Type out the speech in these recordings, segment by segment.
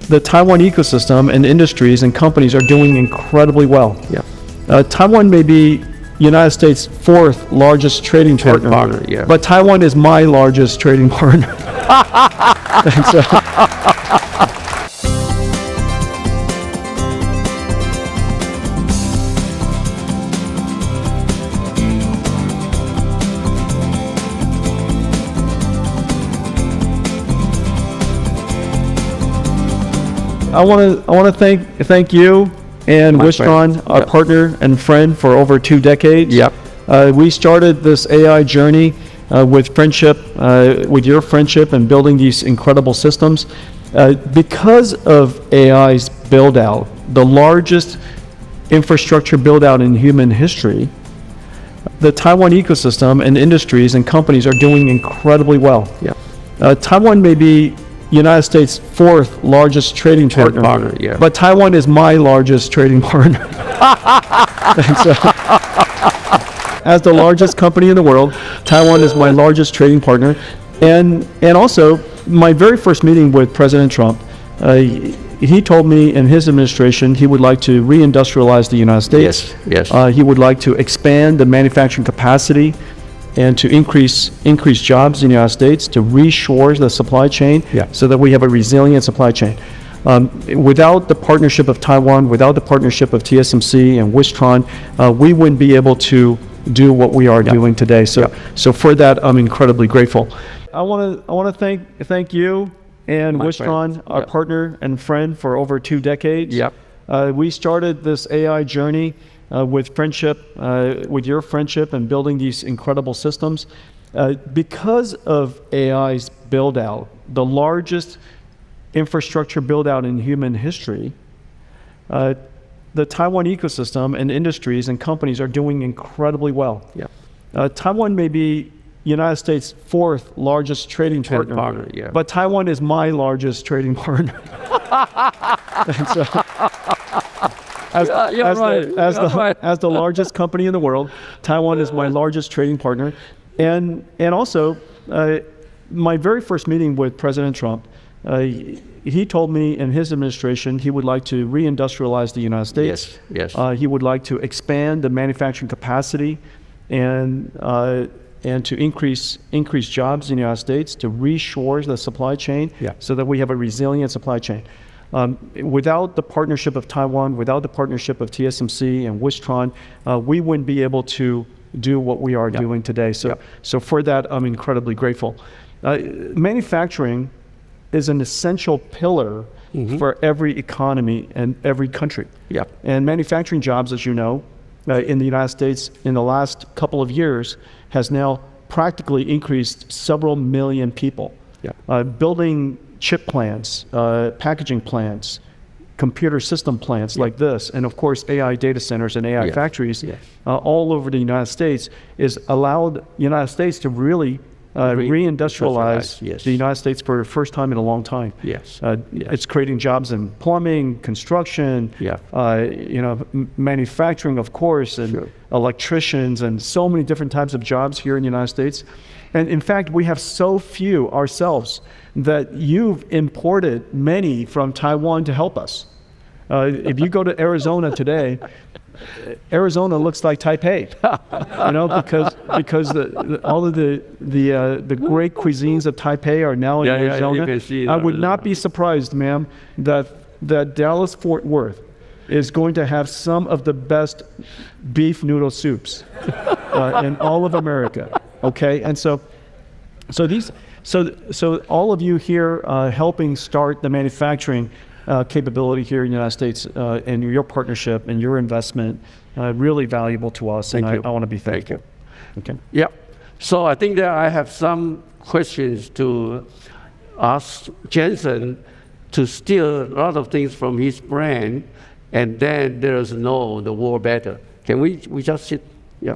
The Taiwan ecosystem and industries and companies are doing incredibly well. Yeah. Taiwan may be United States' fourth largest trading partner, yeah. but Taiwan is my largest trading partner. And so, I want to thank you and Wistron, our partner and friend for over 2 decades. Yep. We started this AI journey with friendship, with your friendship and building these incredible systems. Because of AI's build out, the largest infrastructure build out in human history, the Taiwan ecosystem and industries and companies are doing incredibly well. Yeah. Taiwan may be United States' fourth largest trading partner, yeah. but Taiwan is my largest trading partner. And so, as the largest company in the world, Taiwan is my largest trading partner, and also my very first meeting with President Trump, he told me in his administration he would like to reindustrialize the United States. Yes. Yes. He would like to expand the manufacturing capacity and to increase jobs in the United States, to reshore the supply chain, Yeah. so that we have a resilient supply chain. Without the partnership of Taiwan, without the partnership of TSMC and Wistron, we wouldn't be able to do what we are doing today. So for that, I'm incredibly grateful. I want to thank you and Wistron, our partner and friend for over 2 decades. Yep. We started this AI journey with friendship, with your friendship and building these incredible systems. Because of AI's build out, the largest infrastructure build out in human history, the Taiwan ecosystem and industries and companies are doing incredibly well. Yeah. Taiwan may be United States' fourth largest trading partner, yeah. but Taiwan is my largest trading partner. And so, as the largest company in the world, Taiwan is my largest trading partner, and also my very first meeting with President Trump, he told me in his administration he would like to reindustrialize the United States. Yes. Yes. He would like to expand the manufacturing capacity and to increase jobs in the United States, to reshore the supply chain, so that we have a resilient supply chain. Without the partnership of Taiwan, without the partnership of TSMC and Wistron, we wouldn't be able to do what we are doing today. So for that, I'm incredibly grateful. Manufacturing is an essential pillar for every economy and every country. Yeah. And manufacturing jobs, as you know, in the United States in the last couple of years has now practically increased several million people. Yeah. Building chip plants, packaging plants, computer system plants like this, and of course AI data centers and AI factories all over the United States is allowed the United States to really reindustrialize the United States for the first time in a long time. Yes. It's creating jobs in plumbing, construction, manufacturing, of course, and electricians, and so many different types of jobs here in the United States. And in fact, we have so few ourselves that you've imported many from Taiwan to help us. If you go to Arizona today, Arizona looks like Taipei, because all of the great cuisines of Taipei are now in Arizona. You can see I would not be surprised, ma'am, that Dallas-Fort Worth is going to have some of the best beef noodle soups in all of America. Okay, and so all of you here helping start the manufacturing capability here in the United States, and your partnership and your investment, really valuable to us. And I want to be thankful. Okay. Yeah. So I think that I have some questions to ask Jensen to steal a lot of things from his brand, and then there's the war better. Can we just sit? Yeah.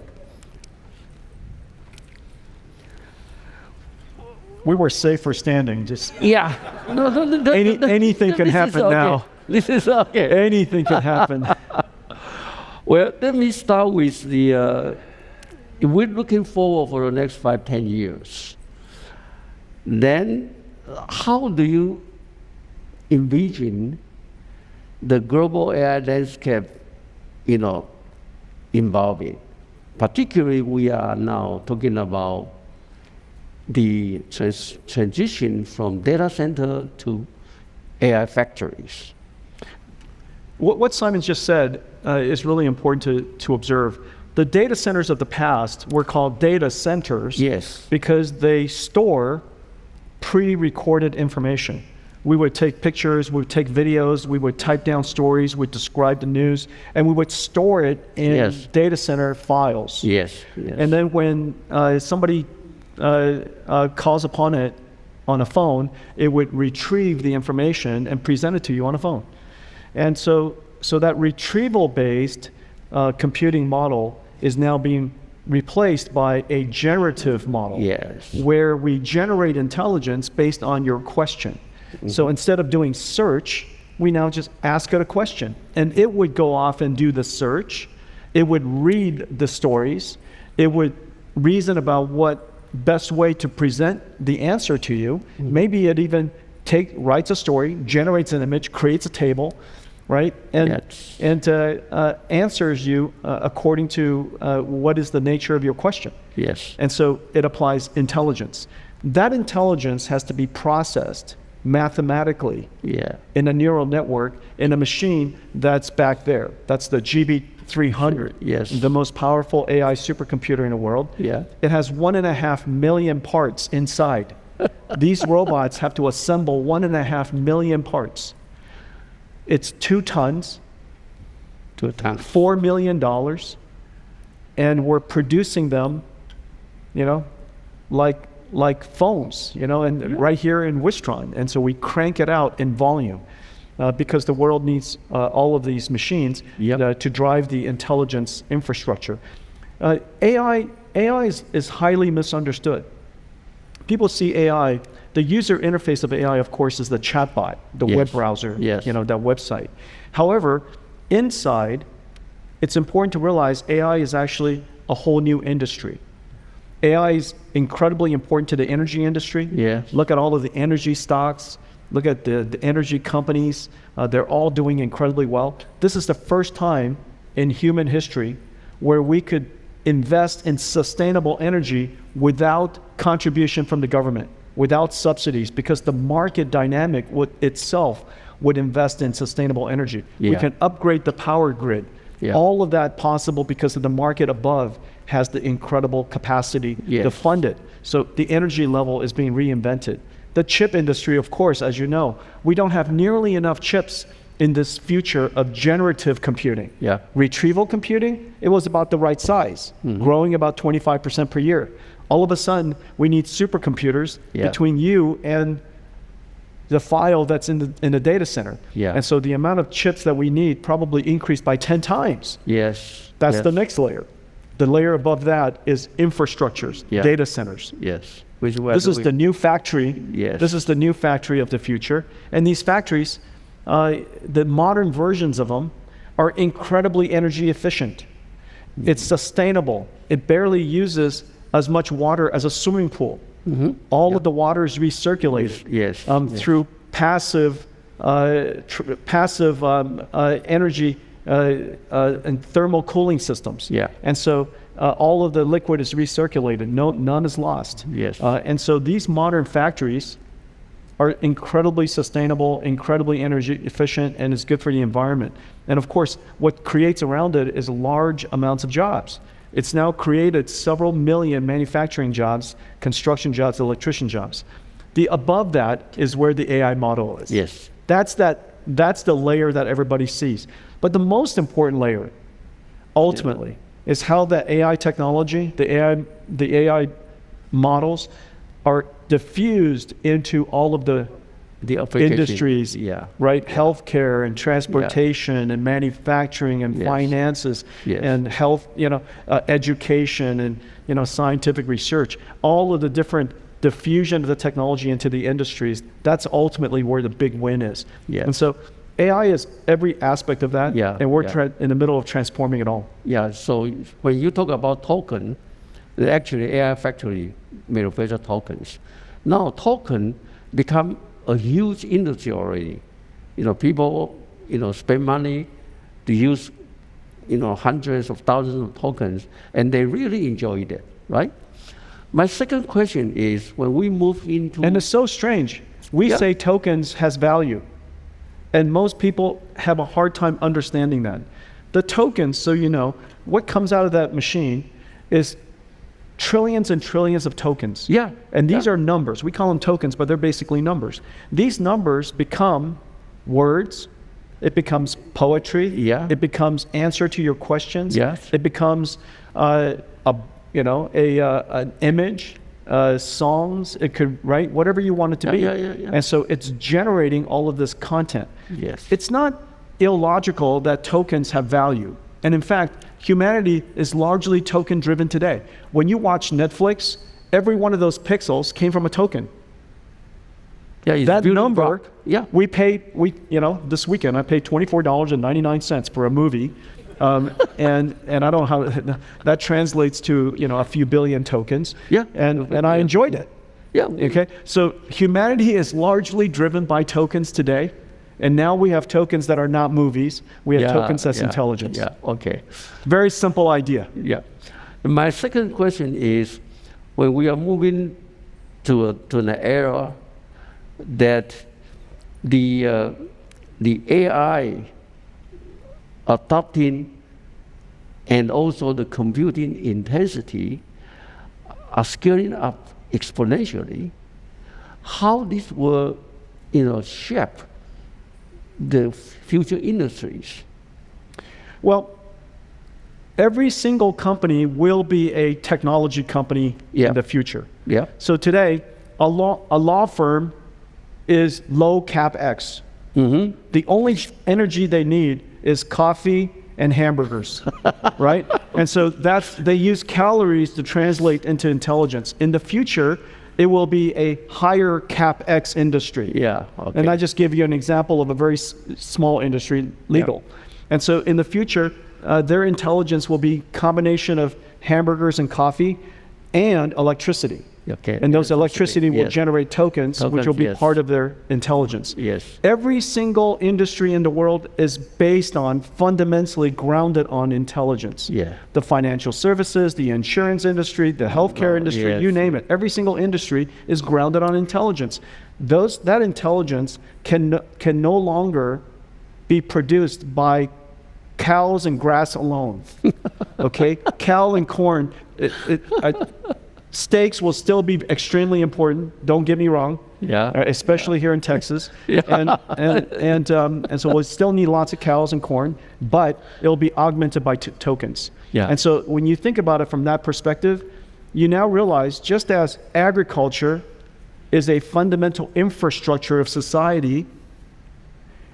We were safer standing. Just No, anything can happen now. This is okay. Anything can happen. Well, let me start with if we're looking forward for the next 5-10 years, then how do you envision the global AI landscape, involving. Particularly, we are now talking about the transition from data center to AI factories. What Simon just said is really important to observe. The data centers of the past were called data centers because they store pre-recorded information. We would take pictures, we would take videos, we would type down stories, we'd describe the news, and we would store it in data center files. And then when somebody calls upon it on a phone, it would retrieve the information and present it to you on a phone. And so that retrieval-based computing model is now being replaced by a generative model where we generate intelligence based on your question. So instead of doing search, we now just ask it a question, and it would go off and do the search. It would read the stories. It would reason about what best way to present the answer to you. Maybe it even writes a story, generates an image, creates a table, right? And answers you according to what is the nature of your question. And so it applies intelligence. That intelligence has to be processed mathematically in a neural network in a machine that's back there. That's the GB300, the most powerful AI supercomputer in the world. It has 1.5 million parts inside. These robots have to assemble 1.5 million parts. It's 2 tons, $4 million, and we're producing them, like phones, and right here in Wistron. And so we crank it out in volume because the world needs all of these machines to drive the intelligence infrastructure. AI is highly misunderstood. People see AI, the user interface of AI, of course, is the chatbot, the web browser, that website. However, inside, it's important to realize AI is actually a whole new industry. AI is incredibly important to the energy industry. Look at all of the energy stocks. Look at the energy companies. They're all doing incredibly well. This is the first time in human history where we could invest in sustainable energy without contribution from the government, without subsidies, because the market dynamic itself would invest in sustainable energy. We can upgrade the power grid. All of that possible because of the market above has the incredible capacity to fund it. So the energy level is being reinvented. The chip industry, of course, as you know, we don't have nearly enough chips in this future of generative computing. Retrieval computing, it was about the right size, growing about 25% per year. All of a sudden, we need supercomputers between you and the file that's in the data center. And so the amount of chips that we need probably increased by 10 times. That's the next layer. The layer above that is infrastructures, data centers. This is the new factory. This is the new factory of the future. And these factories, the modern versions of them are incredibly energy efficient. It's sustainable. It barely uses as much water as a swimming pool. All of the water is recirculated through passive energy and thermal cooling systems. And so all of the liquid is recirculated. None is lost. And so these modern factories are incredibly sustainable, incredibly energy efficient, and is good for the environment. And of course, what creates around it is large amounts of jobs. It's now created several million manufacturing jobs, construction jobs, electrician jobs. The above that is where the AI model is. That's the layer that everybody sees. But the most important layer, ultimately, is how the AI technology, the AI models are diffused into all of the industries, right? Healthcare and transportation and manufacturing and finances and health, education and scientific research. All of the different diffusion of the technology into the industries. That's ultimately where the big win is. And so AI is every aspect of that, and we're in the middle of transforming it all. So when you talk about token, actually AI factory manufacture tokens. Now token become a huge industry already. people, spend money to use, hundreds of thousands of tokens, and they really enjoy that, right? My second question is, when we move into... And it's so strange. We say tokens has value, and most people have a hard time understanding that. The tokens, so you know, what comes out of that machine is trillions and trillions of tokens. Yeah. And these are numbers. We call them tokens, but they're basically numbers. These numbers become words. It becomes poetry. Yeah. It becomes answer to your questions. Yes. It becomes an image, songs. It could, right? Whatever you want it to be. Yeah. And so it's generating all of this content. Yes. It's not illogical that tokens have value. And in fact, humanity is largely token driven today. When you watch Netflix, every one of those pixels came from a token. Yeah, that number, we paid, this weekend I paid $24.99 for a movie. And I don't know how that translates to, a few billion tokens. Yeah. And I enjoyed it. Yeah. Okay. So humanity is largely driven by tokens today. And now we have tokens that are not movies. We have tokens that's intelligence. Yeah, okay. Very simple idea. Yeah. My second question is, when we are moving to an era that the AI adopting and also the computing intensity are scaling up exponentially, how this will, shape the future industries? Well, every single company will be a technology company in the future. Yeah. So today, a law firm is low CapEx. Mm-hmm. The only energy they need is coffee and hamburgers, right? And so they use calories to translate into intelligence. In the future, it will be a higher CapEx industry. Yeah, okay. And I just give you an example of a very small industry, legal. Yeah. And so in the future, their intelligence will be a combination of hamburgers and coffee and electricity. Okay. And those electricity will generate tokens, which will be part of their intelligence. Yes. Every single industry in the world is based on, fundamentally grounded on intelligence. Yeah. The financial services, the insurance industry, the healthcare industry, you name it. Every single industry is grounded on intelligence. That intelligence can no longer be produced by cows and grass alone. Okay? Cow and corn. Steaks will still be extremely important. Don't get me wrong. Yeah. Especially here in Texas. Yeah. And so we'll still need lots of cows and corn, but it'll be augmented by tokens. Yeah. And so when you think about it from that perspective, you now realize just as agriculture is a fundamental infrastructure of society,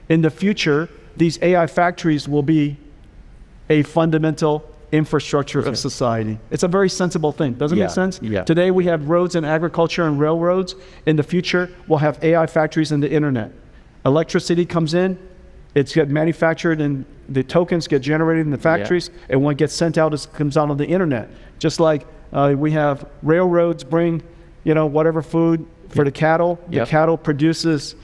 in the future, these AI factories will be a fundamental infrastructure of society. It's a very sensible thing. Doesn't it make sense? Yeah. Today we have roads and agriculture and railroads. In the future, we'll have AI factories and the internet. Electricity comes in, it's get manufactured and the tokens get generated in the factories, and when it gets sent out, it comes out on the internet. Just like we have railroads bring, whatever food for the cattle. The cattle produces,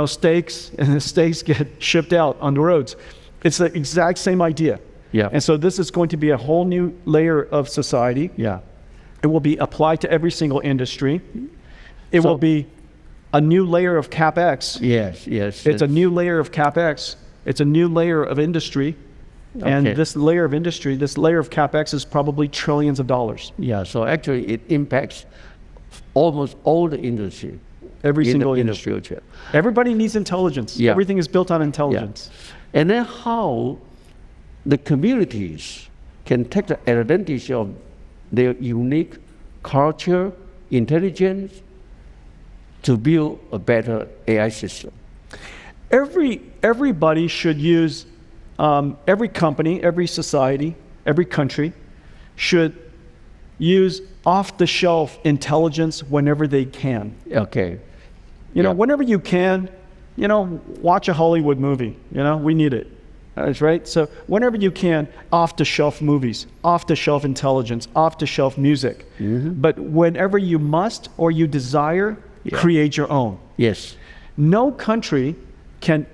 steaks, and the steaks get shipped out on the roads. It's the exact same idea. Yeah. And so this is going to be a whole new layer of society. Yeah. It will be applied to every single industry. It will be a new layer of CapEx. Yes. It's a new layer of CapEx. It's a new layer of industry. Okay. And this layer of industry, this layer of CapEx is probably trillions of dollars. Yeah, so actually it impacts almost all the industry. Every single industry. In the future. Everybody needs intelligence. Yeah. Everything is built on intelligence. Yeah. And then how the communities can take the advantage of their unique culture, intelligence, to build a better AI system. Everybody should use, every company, every society, every country should use off-the-shelf intelligence whenever they can. Okay. Whenever you can, watch a Hollywood movie. We need it. That's right. So whenever you can, off-the-shelf movies, off-the-shelf intelligence, off-the-shelf music. Mm-hmm. But whenever you must or you desire, create your own. Yes. No country can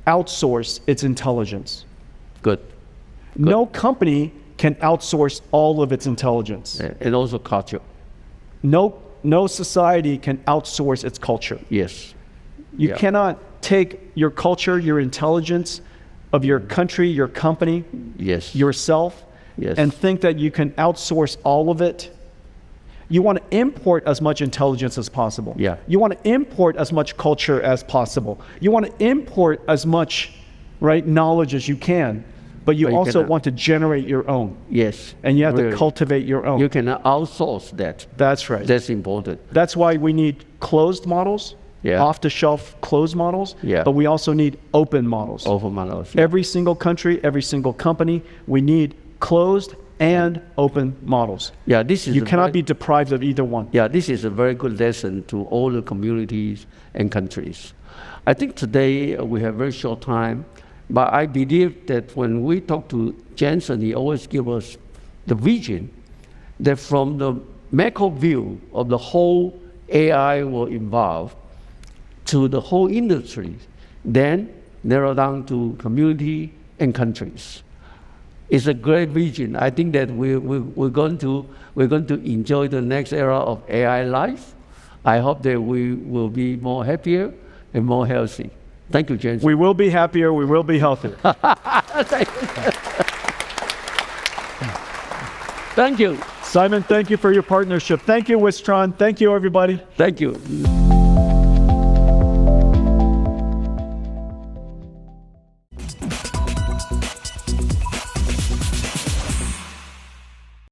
outsource its intelligence. Good. No company can outsource all of its intelligence. And also culture. No society can outsource its culture. Yes. You cannot take your culture, your intelligence of your country, your company, yourself, and think that you can outsource all of it. You want to import as much intelligence as possible. You want to import as much culture as possible. You want to import as much, right, knowledge as you can. But you also want to generate your own. Yes. And you have to cultivate your own. You cannot outsource that. That's right. That's important. That's why we need closed models, off-the-shelf closed models, but we also need open models. Open models. Every single country, every single company, we need closed and open models. You cannot be deprived of either one. This is a very good lesson to all the communities and countries. I think today we have very short time. But I believe that when we talk to Jensen, he always gives us the vision that from the macro view of the whole AI will evolve to the whole industry, then narrow down to community and countries. It's a great vision. I think that we're going to enjoy the next era of AI life. I hope that we will be more happier and more healthy. Thank you, James. We will be happier. We will be healthier. Thank you. Simon, thank you for your partnership. Thank you, Wistron. Thank you, everybody. Thank you.